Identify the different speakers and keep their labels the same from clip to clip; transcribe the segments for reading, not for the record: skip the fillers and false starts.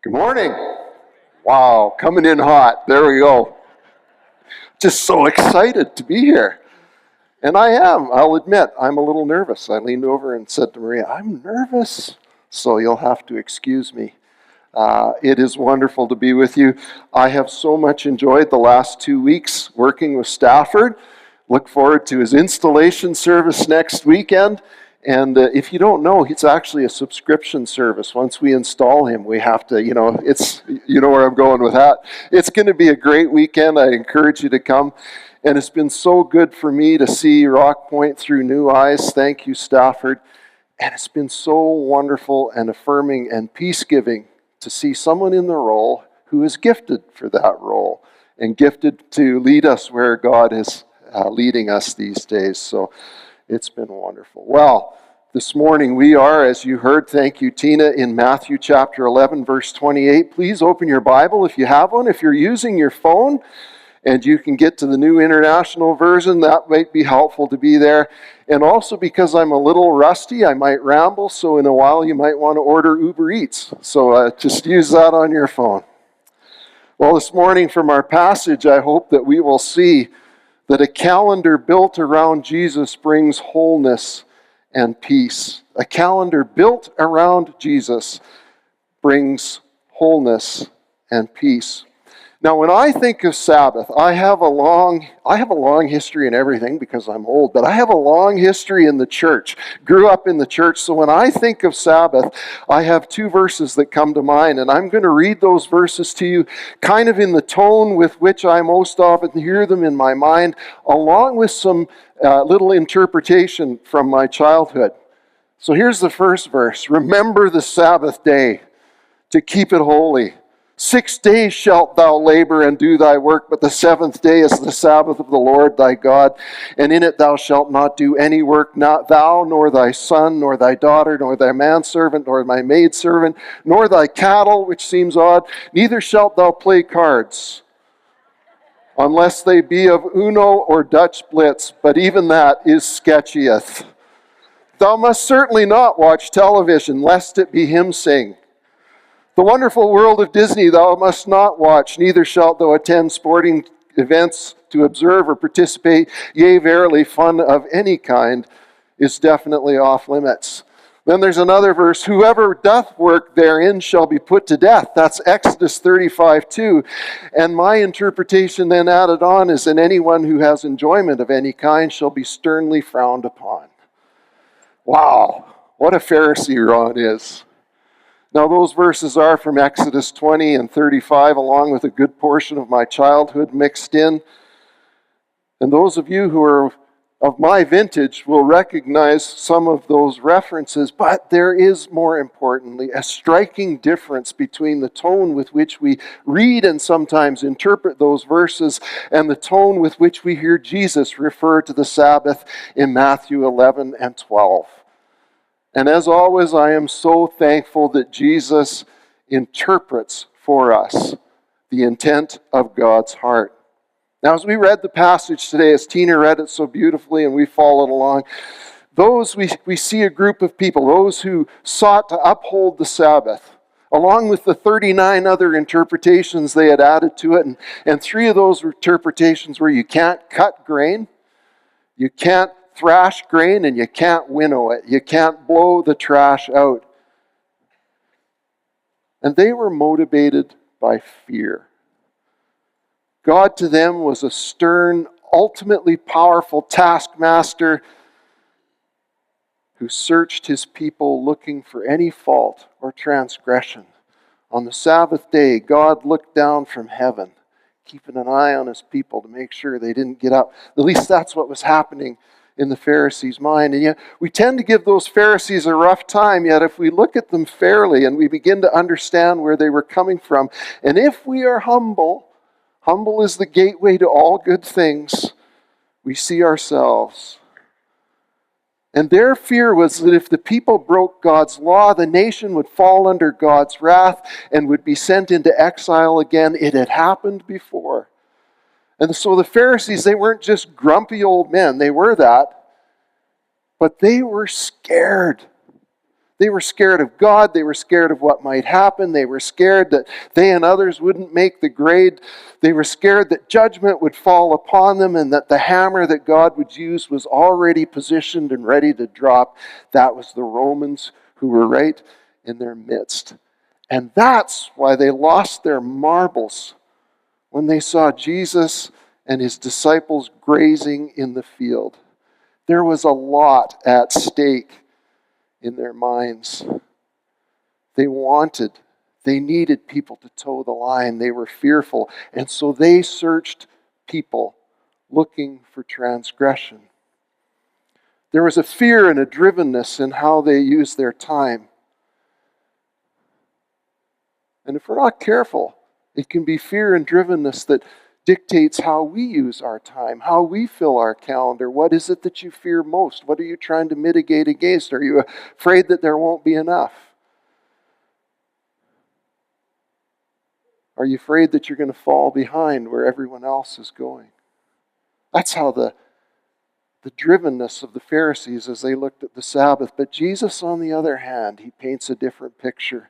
Speaker 1: Good morning. Wow, coming in hot. There we go. Just so excited to be here. And I am, I'll admit, I'm a little nervous. I leaned over and said to Maria, I'm nervous, so you'll have to excuse me. It is wonderful to be with you. I have so much enjoyed the last 2 weeks working with Stafford. Look forward to his installation service next weekend. And if you don't know, it's actually a subscription service. Once we install him, we have to, you know where I'm going with that. It's going to be a great weekend. I encourage you to come. And it's been so good for me to see Rock Point through new eyes. Thank you, Stafford. And it's been so wonderful and affirming and peace-giving to see someone in the role who is gifted for that role and gifted to lead us where God is leading us these days. So it's been wonderful. Well, this morning we are, as you heard, thank you, Tina, in Matthew chapter 11, verse 28. Please open your Bible if you have one. If you're using your phone and you can get to the New International Version, that might be helpful to be there. And also because I'm a little rusty, I might ramble, so in a while you might want to order Uber Eats. So just use that on your phone. Well, this morning from our passage, I hope that we will see that a calendar built around Jesus brings wholeness and peace. A calendar built around Jesus brings wholeness and peace. Now, when I think of Sabbath, I have a long history in everything because I'm old, but I have a long history in the church. Grew up in the church, so when I think of Sabbath, I have two verses that come to mind, and I'm going to read those verses to you kind of in the tone with which I most often hear them in my mind, along with some little interpretation from my childhood. So here's the first verse. Remember the Sabbath day to keep it holy. 6 days shalt thou labor and do thy work, but the seventh day is the Sabbath of the Lord thy God, and in it thou shalt not do any work, not thou, nor thy son, nor thy daughter, nor thy manservant, nor thy maidservant, nor thy cattle, which seems odd, neither shalt thou play cards, unless they be of Uno or Dutch Blitz, but even that is sketchieth. Thou must certainly not watch television, lest it be hymn sing. The wonderful world of Disney thou must not watch, neither shalt thou attend sporting events to observe or participate. Yea, verily, fun of any kind is definitely off limits. Then there's another verse, whoever doth work therein shall be put to death. That's Exodus 35:2. And my interpretation then added on is, and anyone who has enjoyment of any kind shall be sternly frowned upon. Wow, what a Pharisee Ron is. Now, those verses are from Exodus 20 and 35, along with a good portion of my childhood mixed in. And those of you who are of my vintage will recognize some of those references, but there is, more importantly, a striking difference between the tone with which we read and sometimes interpret those verses and the tone with which we hear Jesus refer to the Sabbath in Matthew 11 and 12. And as always, I am so thankful that Jesus interprets for us the intent of God's heart. Now, as we read the passage today, as Tina read it so beautifully and we followed along, we see a group of people, those who sought to uphold the Sabbath, along with the 39 other interpretations they had added to it. And three of those interpretations were you can't cut grain, you can't thrash grain, and you can't winnow it. You can't blow the trash out. And they were motivated by fear. God to them was a stern, ultimately powerful taskmaster who searched his people looking for any fault or transgression. On the Sabbath day, God looked down from heaven, keeping an eye on his people to make sure they didn't get up. At least that's what was happening in the Pharisees' mind. And yet we tend to give those Pharisees a rough time, yet if we look at them fairly and we begin to understand where they were coming from, and if we are humble is the gateway to all good things, we see ourselves. And their fear was that if the people broke God's law, the nation would fall under God's wrath and would be sent into exile again. It had happened before. And so the Pharisees, they weren't just grumpy old men. They were that. But they were scared. They were scared of God. They were scared of what might happen. They were scared that they and others wouldn't make the grade. They were scared that judgment would fall upon them and that the hammer that God would use was already positioned and ready to drop. That was the Romans who were right in their midst. And that's why they lost their marbles when they saw Jesus and his disciples grazing in the field. There was a lot at stake in their minds. They needed people to toe the line. They were fearful. And so they searched people looking for transgression. There was a fear and a drivenness in how they used their time. And if we're not careful, it can be fear and drivenness that dictates how we use our time, how we fill our calendar. What is it that you fear most? What are you trying to mitigate against? Are you afraid that there won't be enough? Are you afraid that you're going to fall behind where everyone else is going? That's how the drivenness of the Pharisees as they looked at the Sabbath. But Jesus, on the other hand, he paints a different picture.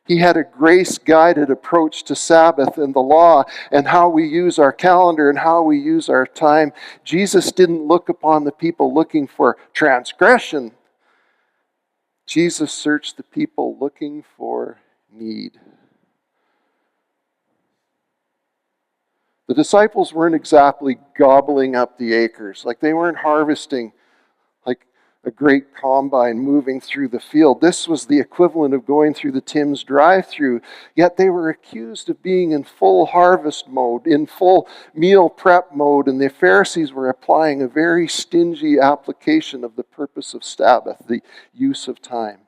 Speaker 1: He had a grace-guided approach to Sabbath and the law and how we use our calendar and how we use our time. Jesus didn't look upon the people looking for transgression. Jesus searched the people looking for need. The disciples weren't exactly gobbling up the acres. Like they weren't harvesting like a great combine moving through the field. This was the equivalent of going through the Tim's drive-thru. Yet they were accused of being in full harvest mode, in full meal prep mode, and the Pharisees were applying a very stingy application of the purpose of Sabbath, the use of time.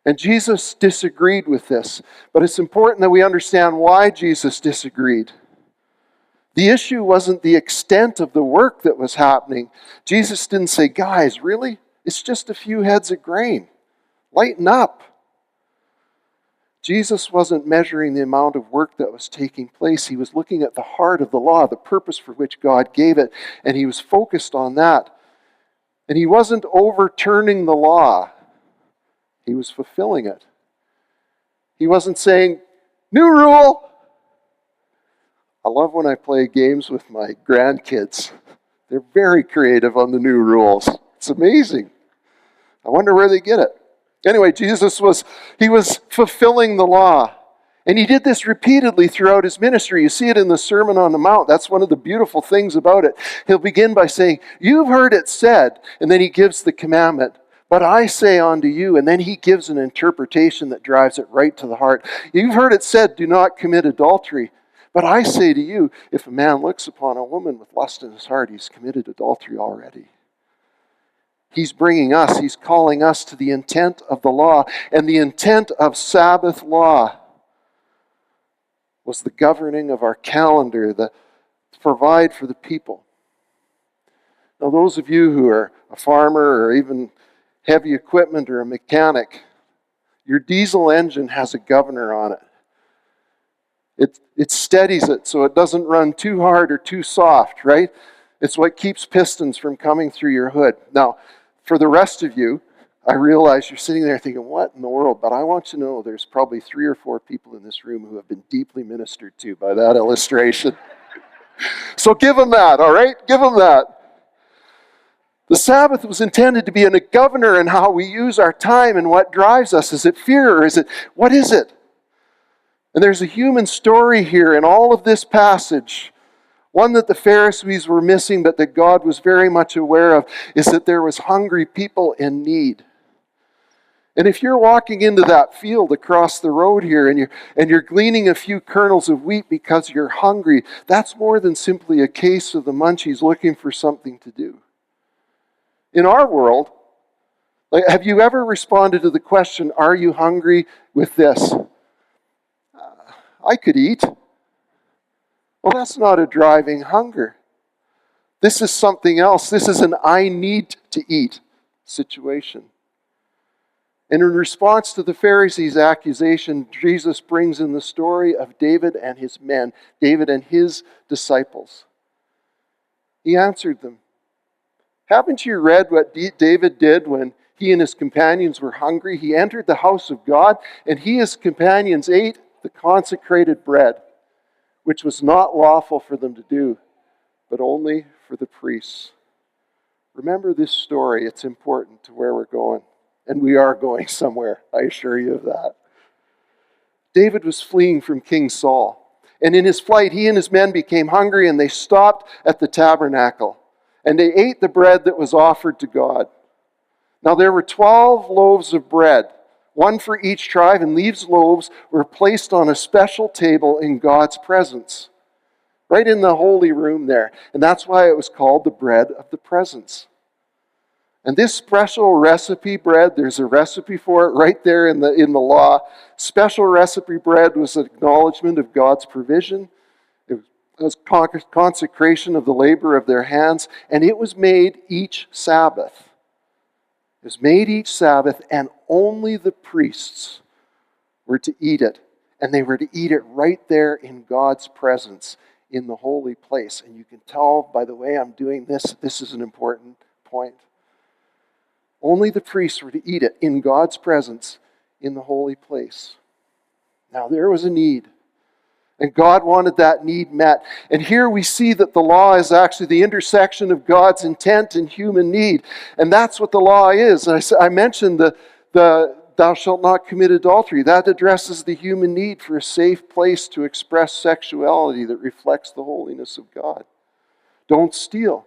Speaker 1: And Jesus disagreed with this, but it's important that we understand why Jesus disagreed. The issue wasn't the extent of the work that was happening. Jesus didn't say, guys, really? It's just a few heads of grain. Lighten up. Jesus wasn't measuring the amount of work that was taking place. He was looking at the heart of the law, the purpose for which God gave it, and he was focused on that. And he wasn't overturning the law. He was fulfilling it. He wasn't saying, new rule. I love when I play games with my grandkids. They're very creative on the new rules. It's amazing. I wonder where they get it. Anyway, Jesus was fulfilling the law. And he did this repeatedly throughout his ministry. You see it in the Sermon on the Mount. That's one of the beautiful things about it. He'll begin by saying, you've heard it said, and then he gives the commandment. But I say unto you, and then he gives an interpretation that drives it right to the heart. You've heard it said, do not commit adultery. But I say to you, if a man looks upon a woman with lust in his heart, he's committed adultery already. He's calling us to the intent of the law. And the intent of Sabbath law was the governing of our calendar, to provide for the people. Now, those of you who are a farmer or even heavy equipment or a mechanic, your diesel engine has a governor on it. It steadies it so it doesn't run too hard or too soft, right? It's what keeps pistons from coming through your hood. Now, for the rest of you, I realize you're sitting there thinking, what in the world? But I want you to know there's probably 3 or 4 people in this room who have been deeply ministered to by that illustration. So give them that, all right? Give them that. The Sabbath was intended to be a governor in how we use our time and what drives us. Is it fear or what is it? And there's a human story here in all of this passage. One that the Pharisees were missing, but that God was very much aware of, is that there was hungry people in need. And if you're walking into that field across the road here and you're gleaning a few kernels of wheat because you're hungry, that's more than simply a case of the munchies looking for something to do. In our world, have you ever responded to the question, are you hungry, with this? I could eat. Well, that's not a driving hunger. This is something else. This is an I need to eat situation. And in response to the Pharisees' accusation, Jesus brings in the story of David and his men, David and his disciples. He answered them. Haven't you read what David did when He and his companions were hungry. He entered the house of God, and he and his companions ate the consecrated bread, which was not lawful for them to do, but only for the priests. Remember this story. It's important to where we're going. And we are going somewhere, I assure you of that. David was fleeing from King Saul. And in his flight, he and his men became hungry, and they stopped at the tabernacle. And they ate the bread that was offered to God. Now there were 12 loaves of bread, one for each tribe, and these loaves were placed on a special table in God's presence, right in the holy room there. And that's why it was called the bread of the presence. And this special recipe bread, there's a recipe for it right there in the law. Special recipe bread was an acknowledgement of God's provision. It was consecration of the labor of their hands, and it was made each Sabbath. It was made each Sabbath, and only the priests were to eat it. And they were to eat it right there in God's presence in the holy place. And you can tell by the way I'm doing this, this is an important point. Only the priests were to eat it in God's presence in the holy place. Now there was a need. And God wanted that need met. And here we see that the law is actually the intersection of God's intent and human need. And that's what the law is. And I mentioned the thou shalt not commit adultery. That addresses the human need for a safe place to express sexuality that reflects the holiness of God. Don't steal.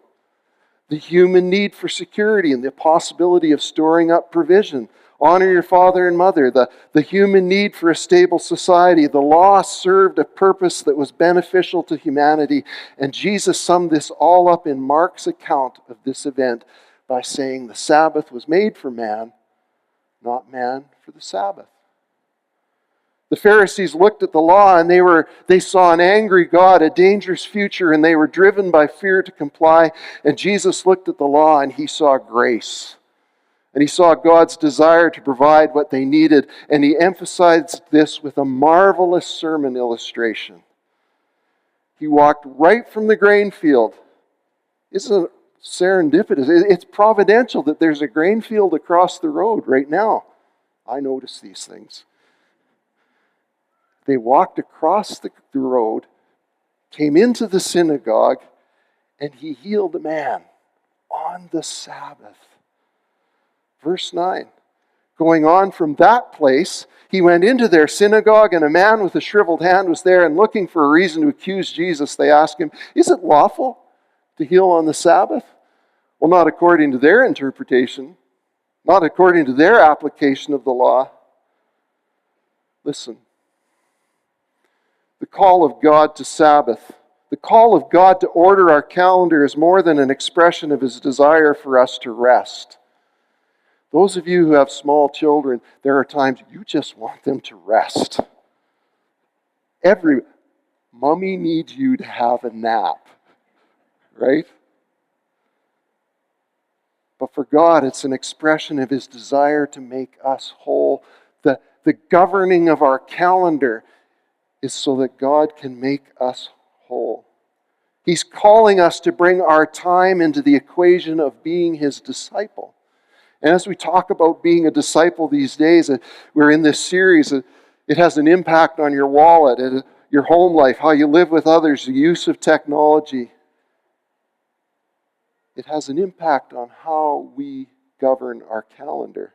Speaker 1: The human need for security and the possibility of storing up provision. Honor your father and mother. The human need for a stable society. The law served a purpose that was beneficial to humanity. And Jesus summed this all up in Mark's account of this event by saying the Sabbath was made for man, not man for the Sabbath. The Pharisees looked at the law and they saw an angry God, a dangerous future, and they were driven by fear to comply. And Jesus looked at the law and he saw grace. And he saw God's desire to provide what they needed. And he emphasized this with a marvelous sermon illustration. He walked right from the grain field. Isn't it serendipitous? It's providential that there's a grain field across the road right now. I notice these things. They walked across the road, came into the synagogue, and he healed a man on the Sabbath. Verse 9. Going on from that place, he went into their synagogue, and a man with a shriveled hand was there, and looking for a reason to accuse Jesus, they asked him, is it lawful to heal on the Sabbath? Well, not according to their interpretation, not according to their application of the law. Listen. The call of God to Sabbath, the call of God to order our calendar is more than an expression of his desire for us to rest. Those of you who have small children, there are times you just want them to rest. Every mommy needs you to have a nap, right? But for God, it's an expression of his desire to make us whole. The governing of our calendar is so that God can make us whole. He's calling us to bring our time into the equation of being his disciple. And as we talk about being a disciple these days, we're in this series, it has an impact on your wallet, your home life, how you live with others, the use of technology. It has an impact on how we govern our calendar.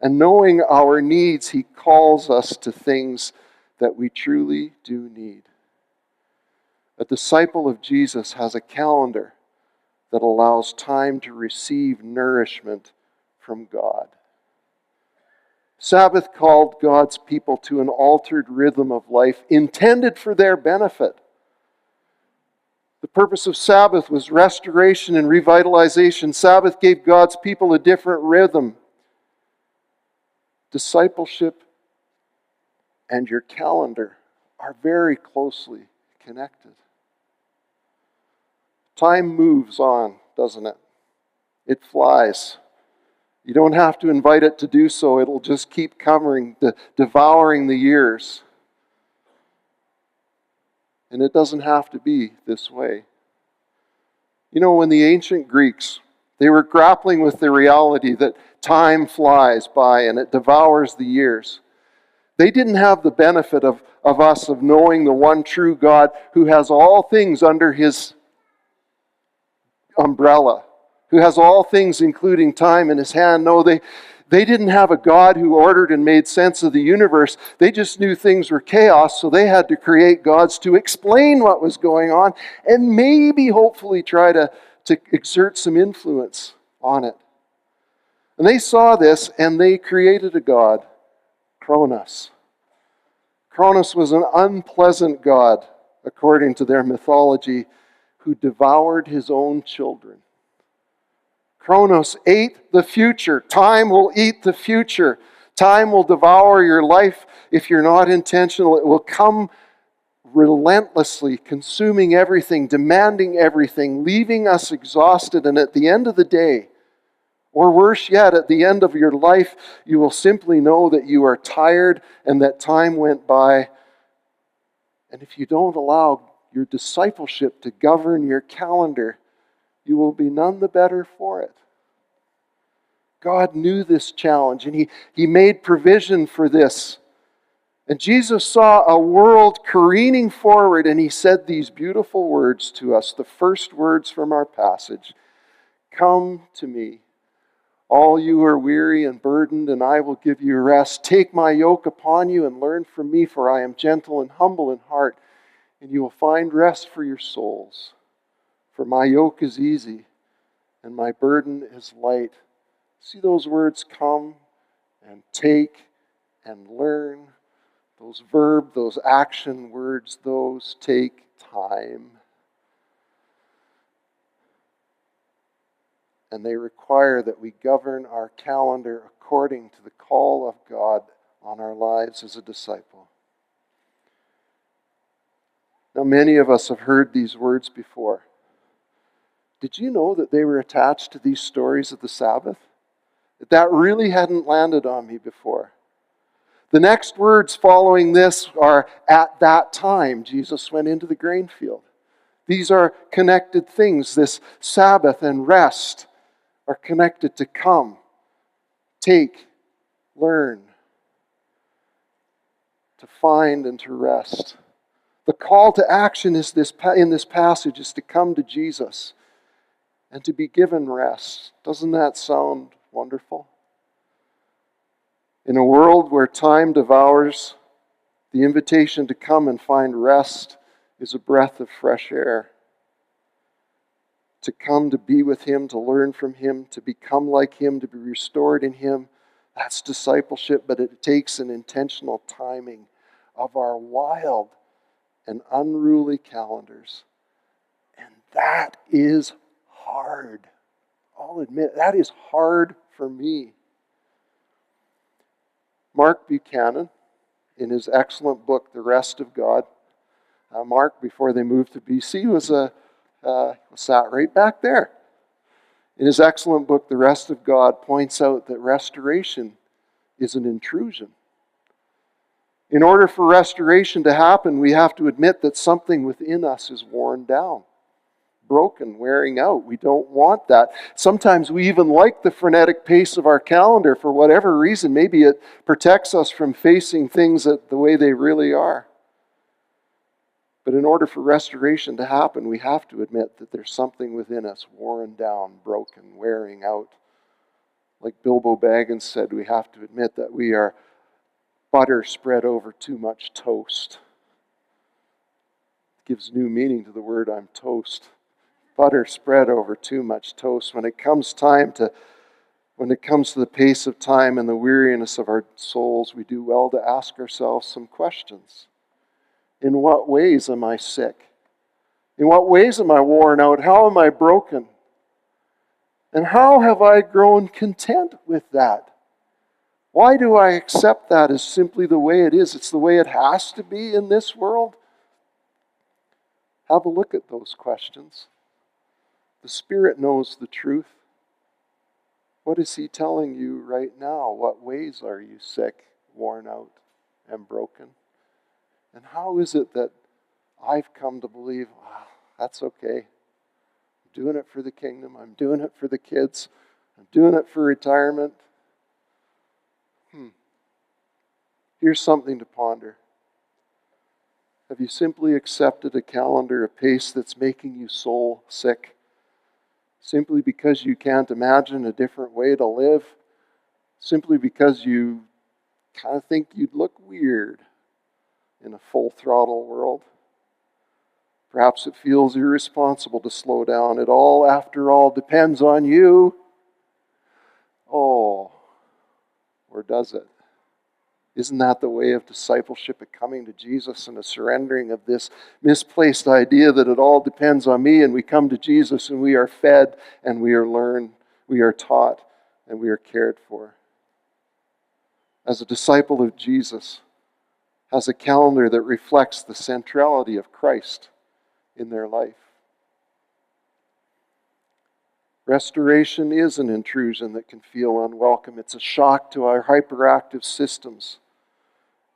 Speaker 1: And knowing our needs, he calls us to things that we truly do need. A disciple of Jesus has a calendar that allows time to receive nourishment from God. Sabbath called God's people to an altered rhythm of life intended for their benefit. The purpose of Sabbath was restoration and revitalization. Sabbath gave God's people a different rhythm. Discipleship and your calendar are very closely connected. Time moves on, doesn't it? It flies. You don't have to invite it to do so. It'll just keep coming, devouring the years. And it doesn't have to be this way. You know, when the ancient Greeks They were grappling with the reality that time flies by and it devours the years. They didn't have the benefit of us of knowing the one true God who has all things under his umbrella, who has all things including time in his hand. No, they didn't have a God who ordered and made sense of the universe. They just knew things were chaos, so they had to create gods to explain what was going on and maybe, hopefully, try to exert some influence on it. And they saw this and they created a god, Cronus. Cronus was an unpleasant god, according to their mythology, who devoured his own children. Cronus ate the future. Time will eat the future. Time will devour your life if you're not intentional. It will come relentlessly, consuming everything, demanding everything, leaving us exhausted. And at the end of the day, or worse yet, at the end of your life, you will simply know that you are tired and that time went by. And if you don't allow your discipleship to govern your calendar, you will be none the better for it. God knew this challenge, and He made provision for this. And Jesus saw a world careening forward, and He said these beautiful words to us, the first words from our passage. Come to me, all you who are weary and burdened, and I will give you rest. Take my yoke upon you and learn from me, for I am gentle and humble in heart, and you will find rest for your souls. For my yoke is easy, and my burden is light. See those words, come and take and learn. Those those action words, those take time. And they require that we govern our calendar according to the call of God on our lives as a disciple. Now, many of us have heard these words before. Did you know that they were attached to these stories of the Sabbath? That really hadn't landed on me before. The next words following this are, at that time, Jesus went into the grain field. These are connected things. This Sabbath and rest are connected to come, take, learn, to find and to rest. The call to action is in this passage is to come to Jesus and to be given rest. Doesn't that sound wonderful? In a world where time devours, the invitation to come and find rest is a breath of fresh air. To come to be with Him, to learn from Him, to become like Him, to be restored in Him, that's discipleship, but it takes an intentional timing of our wild and unruly calendars. And that is hard. I'll admit, that is hard for me. Mark Buchanan, in his excellent book, The Rest of God, Mark, before they moved to BC, was sat right back there. In his excellent book, The Rest of God, points out that restoration is an intrusion. In order for restoration to happen, we have to admit that something within us is worn down, broken, wearing out. We don't want that. Sometimes we even like the frenetic pace of our calendar for whatever reason. Maybe it protects us from facing things the way they really are. But in order for restoration to happen, we have to admit that there's something within us worn down, broken, wearing out. Like Bilbo Baggins said, we have to admit that we are butter spread over too much toast. It gives new meaning to the word I'm toast. Butter spread over too much toast. When it comes to the pace of time and the weariness of our souls, we do well to ask ourselves some questions. In what ways am I sick? In what ways am I worn out? How am I broken? And how have I grown content with that? Why do I accept that as simply the way it is? It's the way it has to be in this world. Have a look at those questions. The Spirit knows the truth. What is He telling you right now? What ways are you sick, worn out, and broken? And how is it that I've come to believe, that's okay. doing it for the kingdom. I'm doing it for the kids. I'm doing it for retirement. Here's something to ponder. Have you simply accepted a calendar, a pace that's making you soul sick? Simply because you can't imagine a different way to live? Simply because you kind of think you'd look weird in a full throttle world? Perhaps it feels irresponsible to slow down. It all, after all, depends on you. Oh, or does it? Isn't that the way of discipleship, a coming to Jesus and a surrendering of this misplaced idea that it all depends on me, and we come to Jesus and we are fed and we are learned, we are taught, and we are cared for? As a disciple of Jesus, has a calendar that reflects the centrality of Christ in their life. Restoration is an intrusion that can feel unwelcome. It's a shock to our hyperactive systems.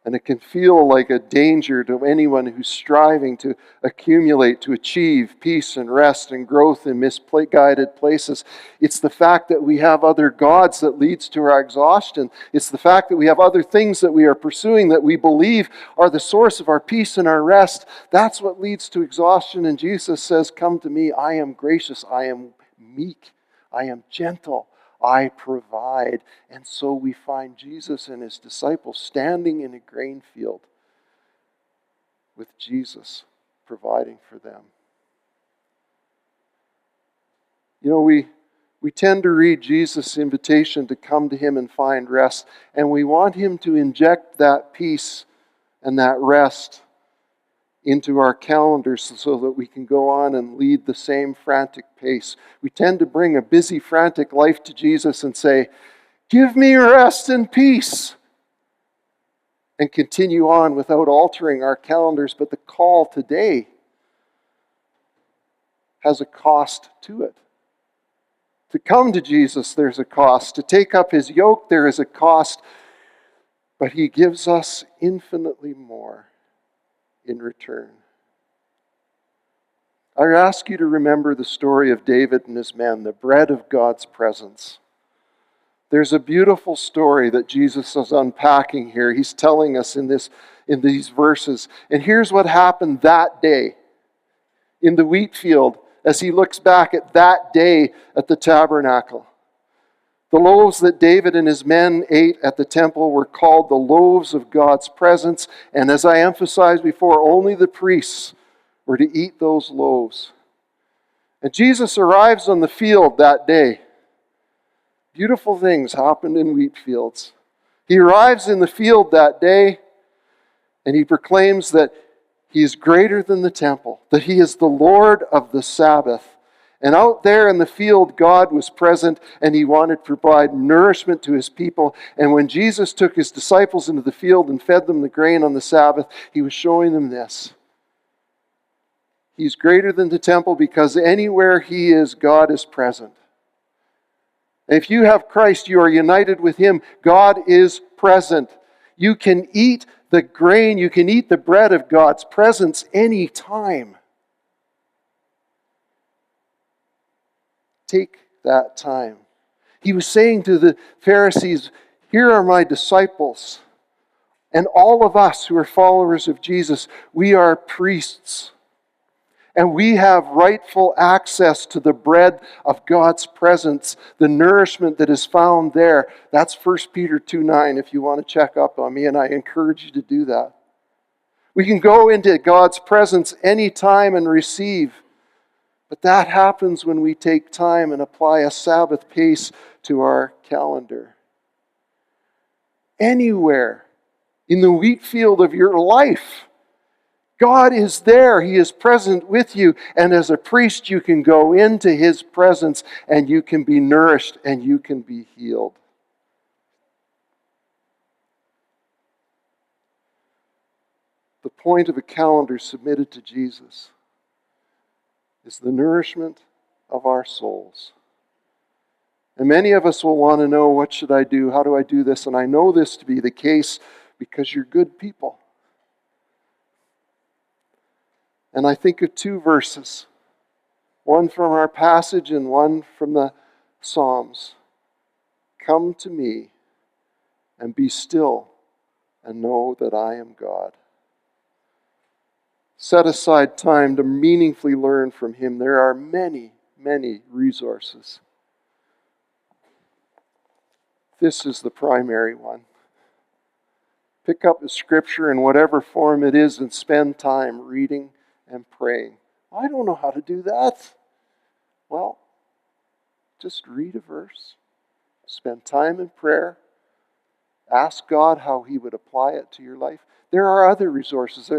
Speaker 1: And it can feel like a danger to anyone who's striving to accumulate, to achieve peace and rest and growth in misguided places. It's the fact that we have other gods that leads to our exhaustion. It's the fact that we have other things that we are pursuing that we believe are the source of our peace and our rest. That's what leads to exhaustion. And Jesus says, "Come to me, I am gracious, I am meek, I am gentle, I provide." And so we find Jesus and his disciples standing in a grain field with Jesus providing for them. You know, we tend to read Jesus' invitation to come to him and find rest, and we want him to inject that peace and that rest into our calendars so that we can go on and lead the same frantic pace. We tend to bring a busy, frantic life to Jesus and say, "Give me rest and peace," and continue on without altering our calendars. But the call today has a cost to it. To come to Jesus, there's a cost. To take up his yoke, there is a cost. But he gives us infinitely more in return. I ask you to remember the story of David and his men, the bread of God's presence. There's a beautiful story that Jesus is unpacking here. He's telling us in these verses. And here's what happened that day in the wheat field as he looks back at that day at the tabernacle. The loaves that David and his men ate at the temple were called the loaves of God's presence. And as I emphasized before, only the priests were to eat those loaves. And Jesus arrives on the field that day. Beautiful things happened in wheat fields. He arrives in the field that day and he proclaims that he is greater than the temple, that he is the Lord of the Sabbath. And out there in the field, God was present and he wanted to provide nourishment to his people. And when Jesus took his disciples into the field and fed them the grain on the Sabbath, he was showing them this. He's greater than the temple because anywhere he is, God is present. And if you have Christ, you are united with him. God is present. You can eat the grain, you can eat the bread of God's presence any time. Take that time. He was saying to the Pharisees, "Here are my disciples." And all of us who are followers of Jesus, we are priests. And we have rightful access to the bread of God's presence, the nourishment that is found there. That's 1 Peter 2:9 if you want to check up on me, and I encourage you to do that. We can go into God's presence anytime and receive. But that happens when we take time and apply a Sabbath pace to our calendar. Anywhere in the wheat field of your life, God is there. He is present with you. And as a priest, you can go into his presence and you can be nourished and you can be healed. The point of a calendar submitted to Jesus is the nourishment of our souls. And many of us will want to know, what should I do? How do I do this? And I know this to be the case because you're good people. And I think of two verses. one from our passage and one from the Psalms. Come to me and be still and know that I am God. Set aside time to meaningfully learn from him. There are many, many resources. This is the primary one. Pick up the scripture in whatever form it is and spend time reading and praying. I don't know how to do that. Well, just read a verse. Spend time in prayer. Ask God how he would apply it to your life. There are other resources.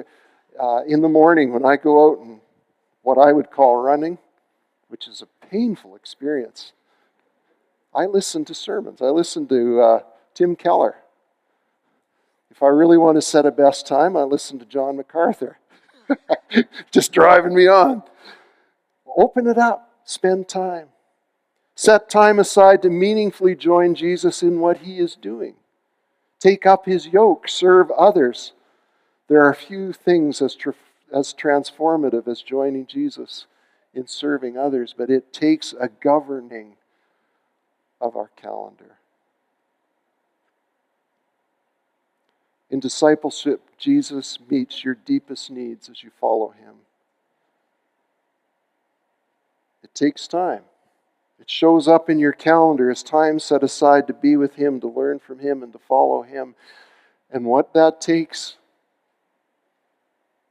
Speaker 1: In the morning when I go out and what I would call running, which is a painful experience, I listen to sermons. I listen to Tim Keller. If I really want to set a best time, I listen to John MacArthur. Just driving me on. Open it up. Spend time. Set time aside to meaningfully join Jesus in what he is doing. Take up his yoke. Serve others. There are few things as transformative as joining Jesus in serving others, but it takes a governing of our calendar. In discipleship, Jesus meets your deepest needs as you follow him. It takes time. It shows up in your calendar as time set aside to be with him, to learn from him, and to follow him. And what that takes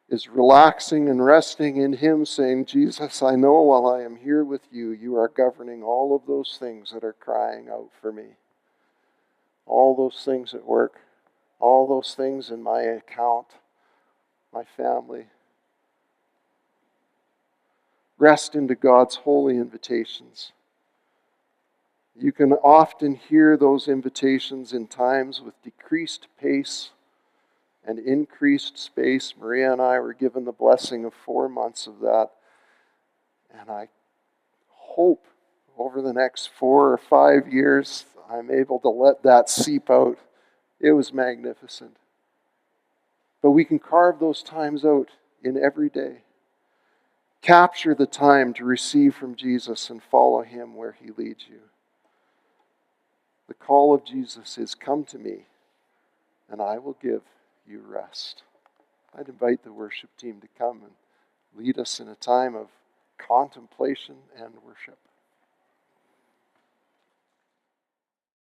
Speaker 1: is relaxing and resting in him, saying, Jesus, I know while I am here with you, you are governing all of those things that are crying out for me. All those things at work, all those things in my account, my family. Rest into God's holy invitations. You can often hear those invitations in times with decreased pace and increased space. Maria and I were given the blessing of 4 months of that. And I hope over the next 4 or 5 years, I'm able to let that seep out. It was magnificent. But we can carve those times out in every day. Capture the time to receive from Jesus and follow him where he leads you. The call of Jesus is, come to me, and I will give you rest. I'd invite the worship team to come and lead us in a time of contemplation and worship.